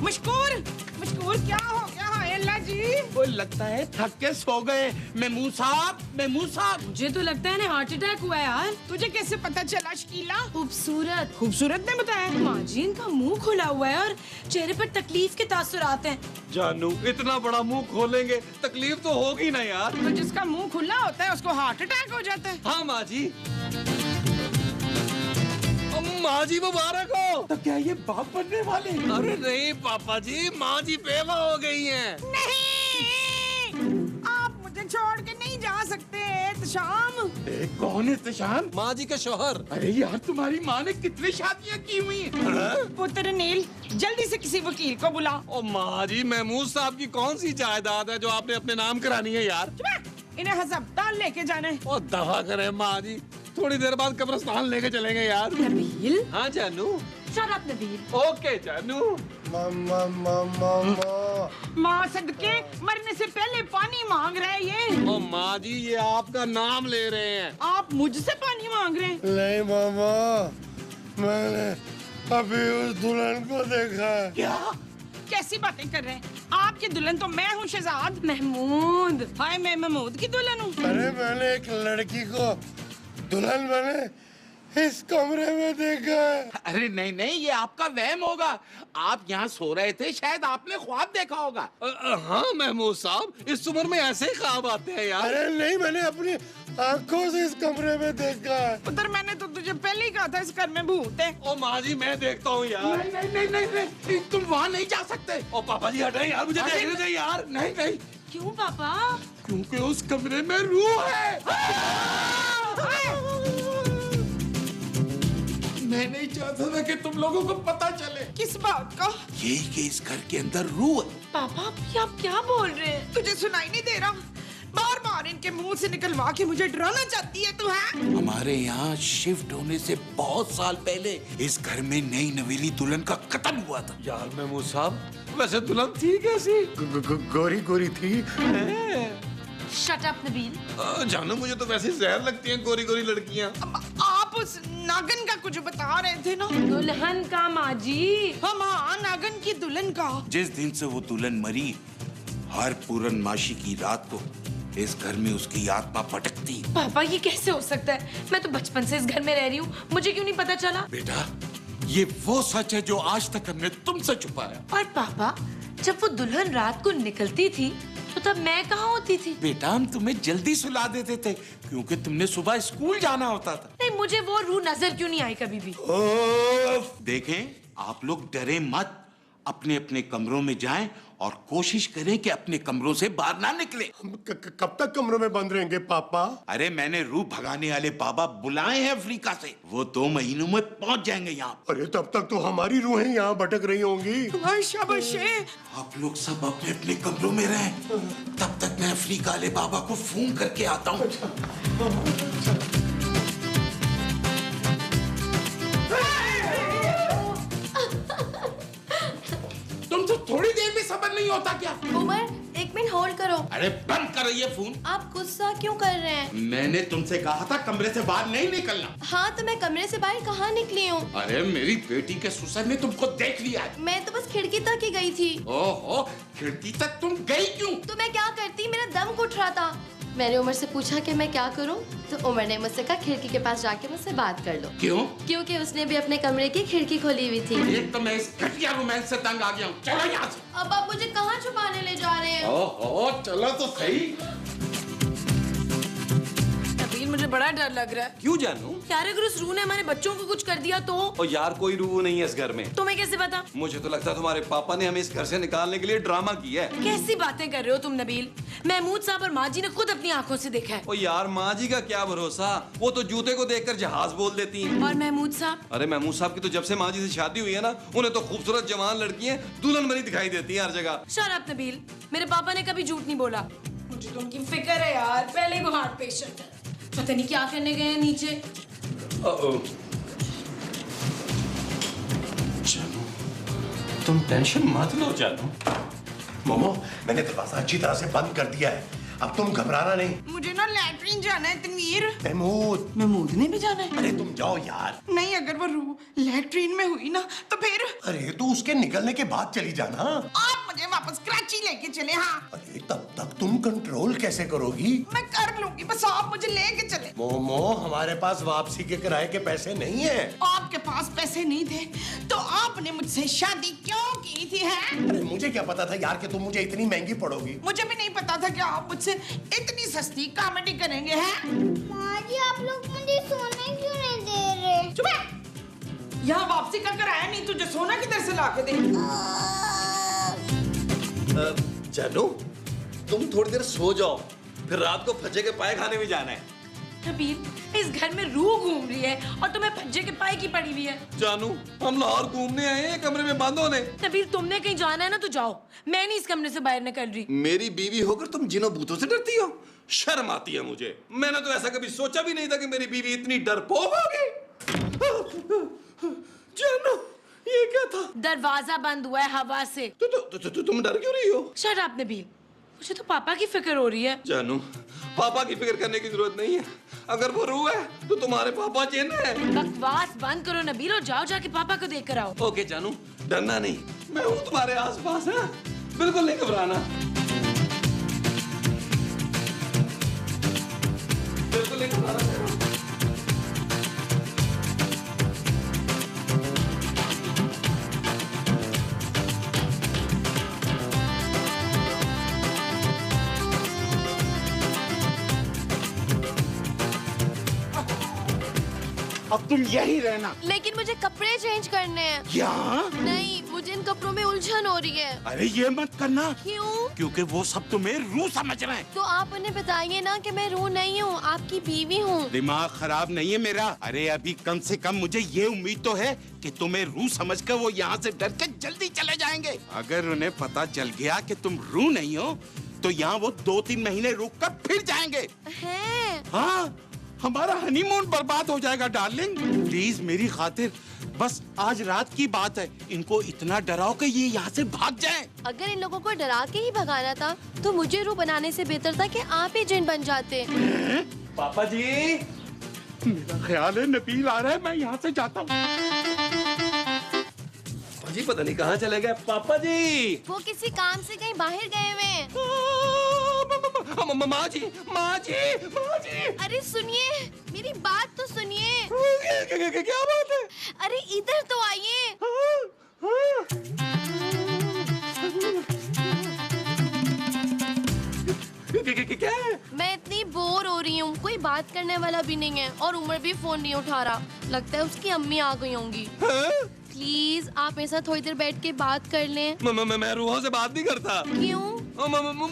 मशकूर मशकूर क्या हो गया? हाय अल्लाह जी। वो लगता है थक के सो गए। मेमून साहब। मुझे तो लगता है ना हार्ट अटैक हुआ है यार। तुझे कैसे पता चला शकीला? खूबसूरत खूबसूरत ने बताया। माँ जी इनका मुंह खुला हुआ है और चेहरे पर तकलीफ के तासुरात हैं। जानू इतना बड़ा मुंह खोलेंगे तकलीफ तो होगी ना यार। तो जिसका मुंह खुला होता है उसको हार्ट अटैक हो जाता है। हाँ माँ जी। माँ जी मुबारक हो। तो क्या ये बाप बनने वाले? अरे नहीं पापा जी, माँ जी बेवा हो गई हैं। नहीं, आप मुझे छोड़ के नहीं जा सकते एहतशाम। कौन है तशान? माँ जी का शौहर। अरे यार तुम्हारी माँ ने कितनी शादियाँ की हुई हैं? पुत्र नील जल्दी से किसी वकील को बुला। ओ माँ जी, महमूद साहब की कौन सी जायदाद है जो आपने अपने नाम करानी है यार? इन्हें हस्पताल लेके जाना है। ओ दफा करें माँ जी, थोड़ी देर बाद कब्रिस्तान लेके चलेंगे यार। नबील हाँ जानू। Shut up Nabeel. ओके जानू। माँ सदके मरने से पहले पानी मांग रहे हैं ये। ओ माँ जी ये आपका नाम ले रहे हैं। आप मुझसे पानी मांग रहे हैं? नहीं मामा, मैंने अभी उस दुल्हन को देखा है। क्या? कैसी बातें कर रहे हैं? आपकी दुल्हन तो मैं हूँ शहजाद। महमूद। हाय मैं महमूद की दुल्हन हूँ। अरे मैंने एक लड़की को दुल्हन मैंने इस कमरे में देखा है। अरे नहीं ये आपका वहम होगा। आप यहाँ सो रहे थे, शायद आपने ख्वाब देखा होगा। हाँ महमूद साहब, इस उम्र में ऐसे ही ख्वाब आते हैं यार। अरे नहीं, मैंने अपनी आंखों से इस कमरे में देखा है। पुत्र मैंने तो तुझे पहले ही कहा था इस घर में भूत है। ओ माँ जी मैं देखता हूँ यार। नहीं, तुम वहाँ नहीं जा सकते। ओ पापा जी हटाए यार, मुझे देखने दे यार। नहीं क्यों पापा? क्योंकि उस कमरे में रूह है। मैं नहीं चाहता था कि तुम लोगों को पता चले। किस बात का? यही कि इस घर के अंदर रूह है। पापा ये आप क्या बोल रहे हैं? तुझे सुनाई नहीं दे रहा? बार बार इनके मुंह से निकलवा के मुझे डराना चाहती है तू है? हमारे यहाँ शिफ्ट होने से बहुत साल पहले इस घर में नई नवेली दुल्हन का कत्ल हुआ था। यार महमूद साहब, वैसे दुल्हन थी कैसी? गोरी गोरी थी। Shut up Nabeel. जानू मुझे तो वैसे जहर लगती हैं गोरी गोरी लड़कियाँ। आप उस नागन का कुछ बता रहे थे ना? दुल्हन का माँ जी। हम हाँ नागन की दुल्हन का। जिस दिन से वो दुल्हन मरी, हर पूर्णमासी की रात को इस घर में उसकी आत्मा भटकती। पापा ये कैसे हो सकता है? मैं तो बचपन से इस घर में रह रही हूँ, मुझे क्यों नहीं पता चला? बेटा ये वो सच है जो आज तक हमने तुमसे छुपाया। और पापा जब वो दुल्हन रात को निकलती थी तो तब मैं कहाँ होती थी? बेटा हम तुम्हें जल्दी सुला देते थे क्योंकि तुमने सुबह स्कूल जाना होता था। नहीं मुझे वो रूह नजर क्यों नहीं आई कभी भी? देखें आप लोग डरे मत, अपने अपने कमरों में जाएं और कोशिश करें कि अपने कमरों से बाहर ना निकले। हम कब तक कमरों में बंद रहेंगे पापा? अरे मैंने रूह भगाने वाले बाबा बुलाए हैं अफ्रीका से, वो 2 महीनों में पहुंच जाएंगे यहाँ। अरे तब तक तो हमारी रूहें यहाँ भटक रही होंगी। आप लोग सब अपने अपने कमरों में रहें, तब तक मैं अफ्रीका वाले बाबा को फोन करके आता हूँ। तुमसे थोड़ी देर भी सब्र नहीं होता क्या? उमर एक मिनट होल्ड करो। अरे बंद करो ये फोन। आप गुस्सा क्यों कर रहे हैं? मैंने तुमसे कहा था कमरे से बाहर नहीं निकलना। हाँ तो मैं कमरे से बाहर कहाँ निकली हूँ? अरे मेरी बेटी के ससुर ने तुमको देख लिया है। मैं तो बस खिड़की तक ही गई थी। ओहो, खिड़की तक तुम गई क्यों? तो मैं क्या करती, मेरा दम घुट रहा था। मैंने उमर से पूछा कि मैं क्या करूं, तो उमर ने मुझसे कहा खिड़की के पास जाके मुझसे बात कर लो। क्यों? क्योंकि उसने भी अपने कमरे की खिड़की खोली हुई थी। एक तो मैं इस घटिया रोमांस से तंग आ गया हूँ। चलो यहाँ से। अब आप मुझे कहाँ छुपाने ले जा रहे हैं? ओहो, चलो तो सही। नबील मुझे बड़ा डर लग रहा है। क्यों जानू? यार अगर उस रूह ने हमारे बच्चों को कुछ कर दिया तो? और यार कोई रूह नहीं है इस घर में। तुम्हें कैसे पता? मुझे तो लगता है तुम्हारे पापा ने हमें इस घर से निकालने के लिए ड्रामा किया है। कैसी बातें कर रहे हो तुम नबील? महमूद साहब और माँ जी ने खुद अपनी आंखों से देखा है। ओ यार माँ जी का क्या भरोसा, वो तो जूते को देखकर जहाज बोल देती हैं। और महमूद साहब? अरे महमूद साहब की तो जब से माँ जी से शादी हुई है ना, उन्हें तो खूबसूरत जवान लड़कियां दुल्हन बनी दिखाई देती हैं हर जगह। शट अप नबील, मेरे पापा ने कभी झूठ नहीं बोला। मुझे तो उनकी फिक्र है यार, पहले ही वो हार्ट पेशेंट है, पता नहीं क्या करने गए हैं नीचे। जानू तुम टेंशन मत लो जानू। मोमो मैंने दरवाजा अच्छी तरह से बंद कर दिया है। अब तुम घबराना नहीं। मुझे ना लैट्रिन जाना है तनवीर। महमूद, महमूद ने भी जाना है। अरे तुम जाओ यार। नहीं, अगर वो रूह लैट्रिन में हुई ना तो फिर अरे तो उसके निकलने के बाद चली जाना। आप मुझे वापस कराची लेके चले। हाँ, अरे तब तक तुम कंट्रोल कैसे करोगी? मैं कर लूंगी, बस आप मुझे लेके चले। मोमो, हमारे पास वापसी के किराए के पैसे नहीं है। आपके पास पैसे नहीं थे तो आपने मुझसे शादी क्यों की थी? है अरे मुझे क्या पता था यार कि तुम मुझे इतनी महंगी पड़ोगी। मुझे भी नहीं पता था कि आप मुझसे इतनी सस्ती कॉमेडी करेंगे। हैं माँ जी, आप लोग मुझे सोने क्यों नहीं दे रहे? चुप है। यहाँ वापसी का कराया नहीं, तुझे सोना किधर से ला के दे? जानू, तुम थोड़ी देर सो जाओ, फिर रात को फज्जे के पाए खाने भी जाना है। नबील, इस घर में रूह घूम रही है और तुम्हें भज्जे के पाए की पड़ी हुई है। जानू, हम लाहौर घूमने आए हैं, कमरे में बंद होने। नबील, तुमने कहीं जाना है ना तो जाओ, मैं नहीं इस कमरे से बाहर निकल रही। मेरी बीवी होकर तुम जिनों भूतों से डरती हो? शर्म आती है मुझे। मैंने तो ऐसा कभी सोचा भी नहीं था कि मेरी बीवी इतनी डरपोक होगी। जानू, ये क्या था? दरवाजा बंद हुआ है हवा से। तुम डर क्यों रही हो? शट अप नबील, मुझे तो पापा की फिक्र हो रही है। जानू, पापा की फिक्र करने की जरूरत नहीं है। अगर वो रूह है तो तुम्हारे पापा चैन है। बकवास बंद करो नबील और जाओ जाके पापा को देख कर आओ। ओके जानू, डरना नहीं, मैं हूँ तुम्हारे आसपास। है, बिल्कुल नहीं घबराना, बिल्कुल नहीं घबराना। अब तुम यही रहना। लेकिन मुझे कपड़े चेंज करने हैं। क्या? नहीं, मुझे इन कपड़ों में उलझन हो रही है। अरे ये मत करना। क्यों? क्योंकि वो सब तुम्हें रूह समझ रहे हैं। तो आप उन्हें बताइए ना कि मैं रूह नहीं हूँ, आपकी बीवी हूँ। दिमाग खराब नहीं है मेरा। अरे अभी कम से कम मुझे ये उम्मीद तो है कि तुम्हें रूह समझकर वो यहाँ से डर के जल्दी चले जाएंगे। अगर उन्हें पता चल गया कि तुम रूह नहीं हो तो यहाँ वो 2-3 महीने रुक कर फिर जाएंगे। हैं? हाँ, हमारा हनीमून बर्बाद हो जाएगा डार्लिंग। प्लीज मेरी खातिर बस आज रात की बात है, इनको इतना डराओ कि ये यहाँ से भाग जाएं। अगर इन लोगों को डरा के ही भगाना था तो मुझे रूह बनाने से बेहतर था कि आप ही जिन बन जाते। पापा जी, मेरा ख्याल है नबील आ रहा है, मैं यहाँ से जाता हूँ। जी पता नहीं कहाँ चले गए पापा जी। वो किसी काम से कहीं बाहर गए हुए हैं। माँ जी, माँ जी, माँ जी। अरे सुनिए, मेरी बात तो सुनिए। क्या बात है? अरे इधर तो आइए। क्या है? मैं इतनी बोर हो रही हूँ, कोई बात करने वाला भी नहीं है और उमर भी फोन नहीं उठा रहा। लगता है उसकी अम्मी आ गई होंगी। प्लीज आप मेरे साथ थोड़ी देर बैठ के बात कर लें। मैं रूहों से बात नहीं करता। क्यों?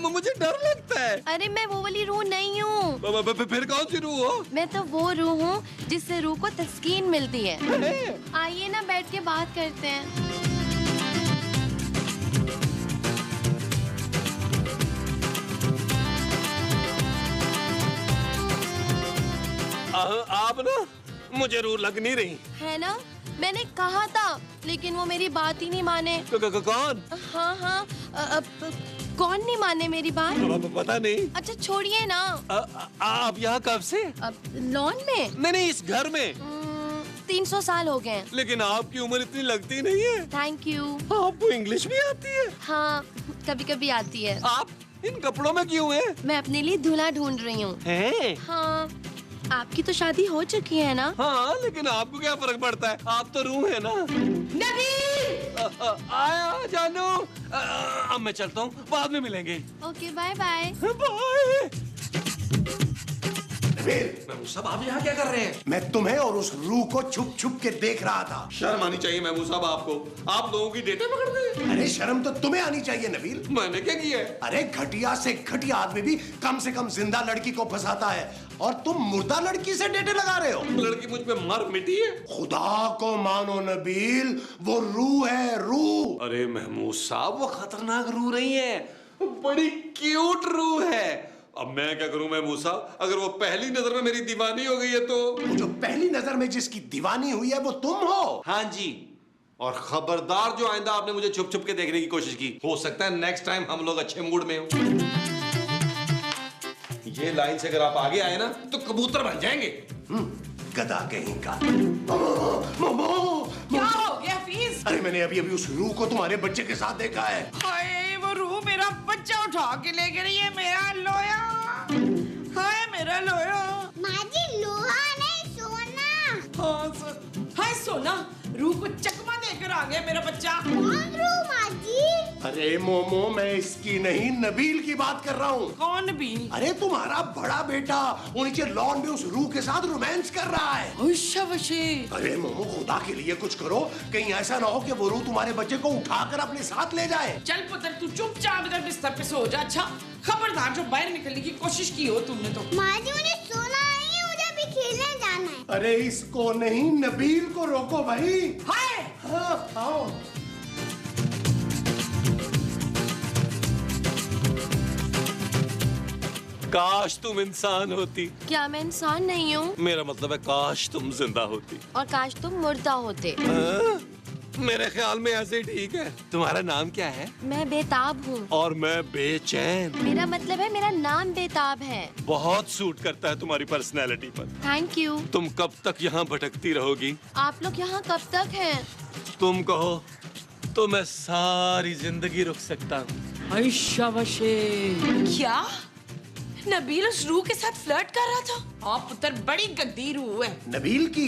मुझे डर लगता है। अरे मैं वो वाली रूह नहीं हूँ। फिर कौन सी रूह हो? मैं तो वो रूह हूँ जिससे रूह को तस्कीन मिलती है। आइए ना बैठ के बात करते हैं। आप ना मुझे रूह लग नहीं रही है ना, मैंने कहा था, लेकिन वो मेरी बात ही नहीं माने। कौन? हाँ, कौन नहीं माने मेरी बात? पता नहीं। अच्छा छोड़िए ना। आप यहाँ कब से? अब लॉन में? नहीं, इस घर में। 300 साल हो गए। लेकिन आपकी उम्र इतनी लगती नहीं है। Thank you. आपको इंग्लिश भी आती है? हाँ, कभी कभी आती है। आप इन कपड़ों में क्यों हैं? मैं अपने लिए दूल्हा ढूंढ रही हूँ। हाँ, आपकी तो शादी हो चुकी है ना? हाँ, लेकिन आपको क्या फर्क पड़ता है? आप तो रूह है ना। आया जानू। अब मैं चलता हूँ, बाद में मिलेंगे। Okay, bye bye. Bye. Nabeel, Mahmood साहब, आप यहाँ क्या कर रहे हैं? मैं तुम्हें और उस रूह को छुप छुप के देख रहा था। शर्म आनी चाहिए महमूद साहब आपको। आप लोगों की डेटे पकड़ रहे हैं। अरे शर्म तो तुम्हें आनी चाहिए नबील। मैंने क्या किया है? अरे घटिया से घटिया आदमी भी कम से कम जिंदा लड़की को फंसाता है और तुम मुर्दा लड़की से डेटे लगा रहे हो। लड़की मुझ पे मर मिटी है। खुदा को मानो नबील, वो रूह है, रूह। अरे महमूद साहब, वो खतरनाक रूह नहीं है, बड़ी क्यूट रूह है। अब मैं क्या करूं महमूद साहब? अगर वो पहली नजर में मेरी दीवानी हो गई है तो? वो जो पहली नजर में जिसकी दीवानी हुई है वो तुम हो। हाँ जी, और खबरदार जो आइंदा आपने मुझे छुप छुप के देखने की कोशिश की, हो सकता है नेक्स्ट टाइम हम लोग अच्छे मूड में हो। ये लाइन से अगर आप आगे आए ना तो कबूतर बन जाएंगे। गधा कहीं का। मोमो, क्या हो गया हफीज? अरे मैंने अभी अभी उस रूह को तुम्हारे बच्चे के साथ देखा है। हाय वो रूह मेरा बच्चा उठा के ले गई है, मेरा लोया। हाय मेरा लोया। माँ जी लोहा नहीं सोना। हाय सोना, रूह को चकमा देकर आ गया मेरा बच्चा। कौन रूह माँ जी? अरे मोमो, मैं इसकी नहीं नबील की बात कर रहा हूँ। कौन भी? अरे तुम्हारा बड़ा बेटा वो नीचे लॉन में उस रूह के साथ रोमांस कर रहा है। अरे मोमो, खुदा के लिए कुछ करो, कहीं ऐसा ना हो कि वो रूह तुम्हारे बच्चे को उठाकर अपने साथ ले जाए। चल पुत्र, तू चुपचाप इधर बिस्तर पे सो जा। अच्छा खबरदार जो बाहर निकलने की कोशिश की हो तुमने तो। माँ जी मुझे सोना नहीं है, मुझे अभी खेलने जाना है। अरे इसको नहीं, नबील को रोको भाई। हाय हाँ, आओ। काश तुम इंसान होती। क्या मैं इंसान नहीं हूँ? मेरा मतलब है काश तुम जिंदा होती। और काश तुम मुर्दा होते। मेरे ख्याल में ऐसे ही ठीक है। तुम्हारा नाम क्या है? मैं बेताब हूँ। और मैं बेचैन। मेरा मतलब है मेरा नाम बेताब है। बहुत सूट करता है तुम्हारी पर्सनैलिटी पर। Thank you. तुम कब तक यहाँ भटकती रहोगी? आप लोग यहाँ कब तक हैं? तुम कहो तो मैं सारी जिंदगी रुक सकता हूँ। क्या नबील उस रूह के साथ फ्लर्ट कर रहा था? हाँ पुत्र, बड़ी गंदी रूह है। नबील की?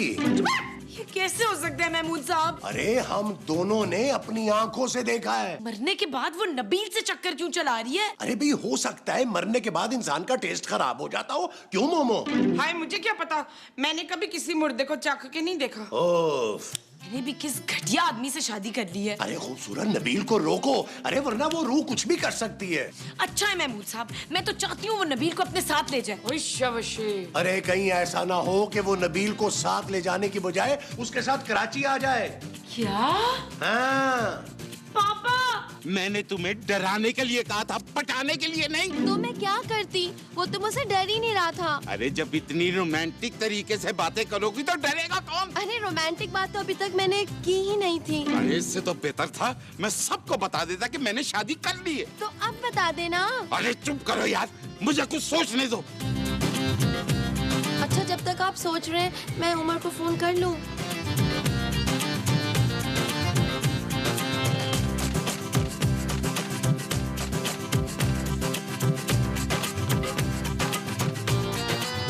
ये कैसे हो सकता है महमूद साहब? अरे हम दोनों ने अपनी आंखों से देखा है। मरने के बाद वो नबील से चक्कर क्यों चला रही है? अरे भाई, हो सकता है मरने के बाद इंसान का टेस्ट खराब हो जाता हो। क्यों मोमो? हाय मुझे क्या पता, मैंने कभी किसी मुर्दे को चख के नहीं देखा। ओफ, मैंने भी किस घटिया आदमी से शादी कर ली है। अरे खूबसूरत नबील को रोको, अरे वरना वो रूह कुछ भी कर सकती है। अच्छा है महमूद साहब, मैं तो चाहती हूँ वो नबील को अपने साथ ले जाए। अरे कहीं ऐसा ना हो कि वो नबील को साथ ले जाने की बजाय उसके साथ कराची आ जाए। क्या? हाँ। पापा मैंने तुम्हें डराने के लिए कहा था, पटाने के लिए नहीं। तो मैं क्या करती? वो तो मुझसे डर ही नहीं रहा था। अरे जब इतनी रोमांटिक तरीके से बातें करोगी तो डरेगा कौन? अरे रोमांटिक बात तो अभी तक मैंने की ही नहीं थी। अरे इससे तो बेहतर था मैं सबको बता देता कि मैंने शादी कर ली है। तो अब बता देना। अरे चुप करो यार, मुझे कुछ सोचने दो। अच्छा जब तक आप सोच रहे हैं मैं उमर को फोन कर लूं।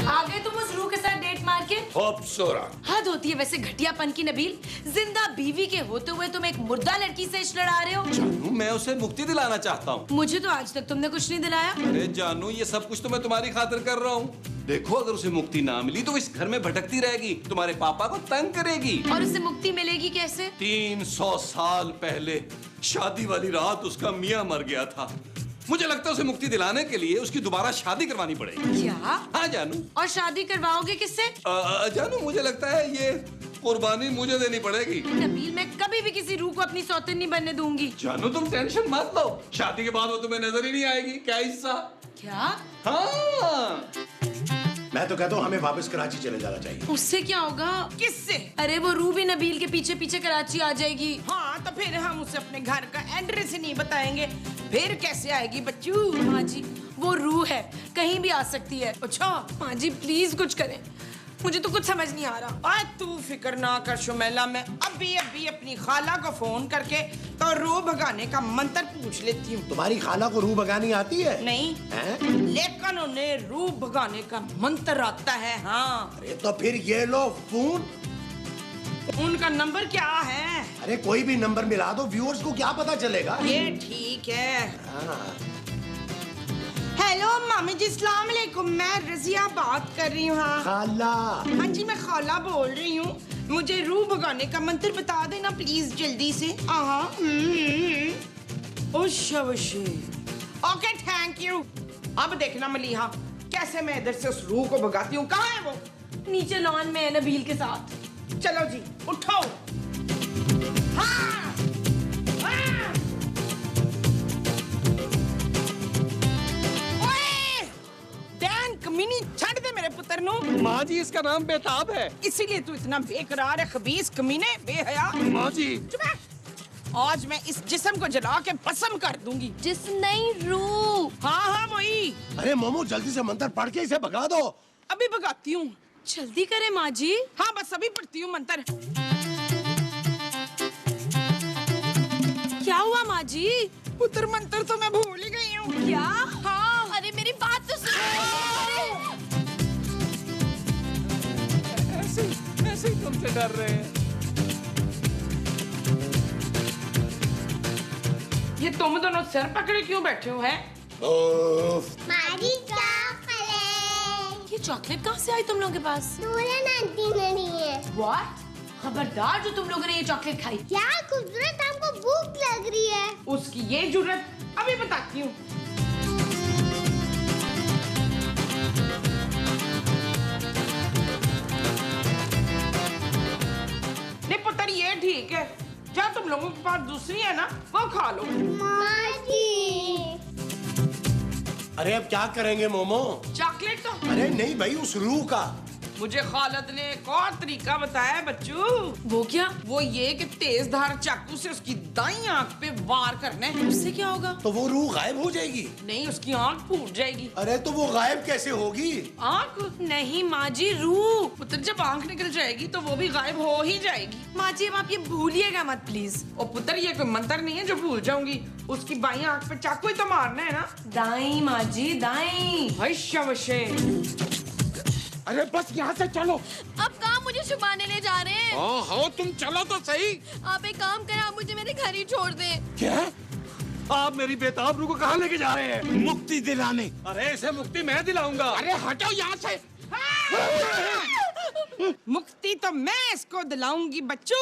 आगे तुम उस रूह के साथ डेट मार के? हद होती है वैसे घटियापन की नबील। जिंदा बीवी के होते हुए तुम एक मुर्दा लड़की से इश्क लड़ा रहे हो। जानू, मैं उसे मुक्ति दिलाना चाहता हूँ। मुझे तो आज तक तुमने कुछ नहीं दिलाया। अरे जानू, ये सब कुछ तो मैं तुम्हारी खातिर कर रहा हूँ। देखो, अगर उसे मुक्ति ना मिली तो वो इस घर में भटकती रहेगी, तुम्हारे पापा को तंग करेगी। और उसे मुक्ति मिलेगी कैसे? 300 साल पहले शादी वाली रात उसका मियाँ मर गया था। मुझे लगता है उसे मुक्ति दिलाने के लिए उसकी दोबारा शादी करवानी पड़ेगी। क्या? हाँ जानू। और शादी करवाओगे किससे? जानू, मुझे लगता है ये कुर्बानी मुझे देनी पड़ेगी। नबील, मैं कभी भी किसी रूह को अपनी सौतन नहीं बनने दूंगी। जानू, तुम टेंशन मत लो, शादी के बाद वो तुम्हें नजर ही नहीं आएगी। क्या हिस्सा? क्या? हाँ। मैं तो कहता हूँ हमें वापस कराची चले जाना चाहिए। उससे क्या होगा? किससे? अरे वो रूह भी नबील के पीछे पीछे कराची आ जाएगी। हाँ तो फिर हम उसे अपने घर का एड्रेस ही नहीं बताएंगे, फिर कैसे आएगी बच्चू? माँ जी वो रूह है, कहीं भी आ सकती है। अच्छा माँ जी प्लीज कुछ करें, मुझे तो कुछ समझ नहीं आ रहा। आज तू फिक्र ना कर शुमेला, मैं अभी अपनी खाला को फोन करके तो रूह भगाने का मंत्र पूछ लेती हूँ। तुम्हारी खाला को रूह भगानी आती है? नहीं हैं? लेकिन उन्हें रूह भगाने का मंत्र आता है। हाँ। अरे तो फिर ये लो फोन। उनका नंबर क्या है? अरे कोई भी नंबर मिला दो, व्यूअर्स को क्या पता चलेगा। ये ठीक है। हाँ। हेलो मामी जी, अस्सलाम वालेकुम, मैं रजिया बात कर रही हूँ। हाँ खाला। हाँ जी मैं खाला बोल रही हूँ, मुझे रूह भगाने का मंत्र बता देना प्लीज जल्दी से। Okay thank you. अब देखना मलीहा कैसे मैं इधर से उस रूह को भगाती हूँ। कहाँ है वो? नीचे लॉन में है नबील के साथ। चलो जी उठो। हाँ। हाँ। कमीनी छड़ दे मेरे पुत्र नु। माँ जी, इसका नाम बेताब है। इसीलिए तू इतना बेकरार है, खबीस कमीने, बेहया। माँ जी। चुप है। आज मैं इस जिस्म को जला के भस्म कर दूंगी। जिस्म नहीं, रूह। हाँ वही। अरे मोमो जल्दी से मंत्र पढ़ के इसे भगा दो। अभी भगाती हूँ। जल्दी करें माँ जी। हाँ बस अभी पढ़ती हूँ मंत्र। क्या हुआ माँ जी? पुत्र मंत्र तो मैं भूल ही गई हूँ। क्या? हाँ। अरे मेरी बात तो सुनो। ऐसे ही तुमसे डर रहे हैं। ये तुम दोनों सर पकड़े क्यों बैठे हो हैं? मारी चॉकलेट। ये चॉकलेट कहाँ से आई तुम लोगों के पास? नूरन आंटी ने दी है। What? खबरदार जो तुम लोगों ने ये चॉकलेट खाई। क्या खूबसूरत, हमको भूख लग रही है। उसकी ये जुर्रत अभी बताती हूँ। नहीं पुत्र ये ठीक है। क्या तुम लोगों के पास दूसरी है ना, वो खा लो। माँ जी। अरे अब क्या करेंगे मोमो? चॉकलेट तो अरे नहीं भाई, उस रूह का। मुझे खालद ने एक और तरीका बताया है बच्चू। वो क्या? वो ये कि तेज धार चाकू से उसकी दाईं आंख पे वार करना है। उससे क्या होगा? तो वो रूह गायब हो जाएगी? नहीं, उसकी आंख फूट जाएगी। अरे तो वो गायब कैसे होगी? आंख नहीं माँ जी, रूह। पुत्र जब आंख निकल जाएगी तो वो भी गायब हो ही जाएगी। माँ जी अब आप ये भूलिएगा मत प्लीज। ओ पुत्र ये कोई मंत्र नहीं है जो भूल जाऊंगी। उसकी बाईं आंख पे चाकू ही तो मारना है ना। दाई माँ जी, दाई। हशे। अरे बस यहाँ से चलो। अब कहाँ मुझे छुपाने ले जा रहे हैं? हो तुम चलो तो सही। आप एक काम करें, आप मुझे मेरे घर ही छोड़ दें। क्या? आप मेरी बेताब रूह को कहाँ लेके जा रहे हैं? मुक्ति दिलाने। अरे इसे मुक्ति मैं दिलाऊंगा। अरे हटो यहाँ से। मुक्ति तो मैं इसको दिलाऊंगी बच्चू।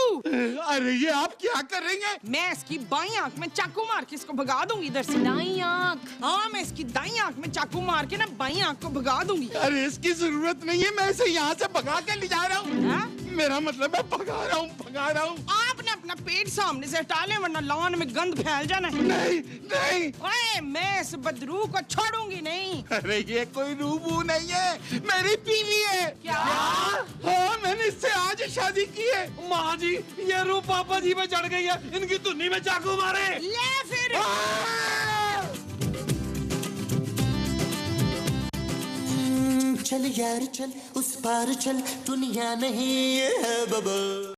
अरे ये आप क्या करेंगे? मैं इसकी बाईं आंख में चाकू मार के इसको भगा दूंगी इधर से। दाई आँख। हाँ मैं इसकी दाईं आंख में चाकू मार के ना बाईं आंख को भगा दूंगी। अरे इसकी जरूरत नहीं है, मैं इसे यहाँ से भगा के ले जा रहा हूँ। हाँ? मेरा मतलब है भगा रहा हूँ। आपने अपना पेट सामने से हटा ले वरना लॉन में गंद फैल जाना है। नहीं। ओए मैं इस बदरू को छोड़ूंगी नहीं। अरे ये कोई रूबू नहीं है, मेरी बीवी है। क्या? हाँ मैंने इससे आज ही शादी की है। माँ जी ये रूह पापा जी में चढ़ गई है, इनकी धुन्नी में चाकू मारे। ले फिर। चल यार चल, उस पार चल, दुनिया नहीं है बबल।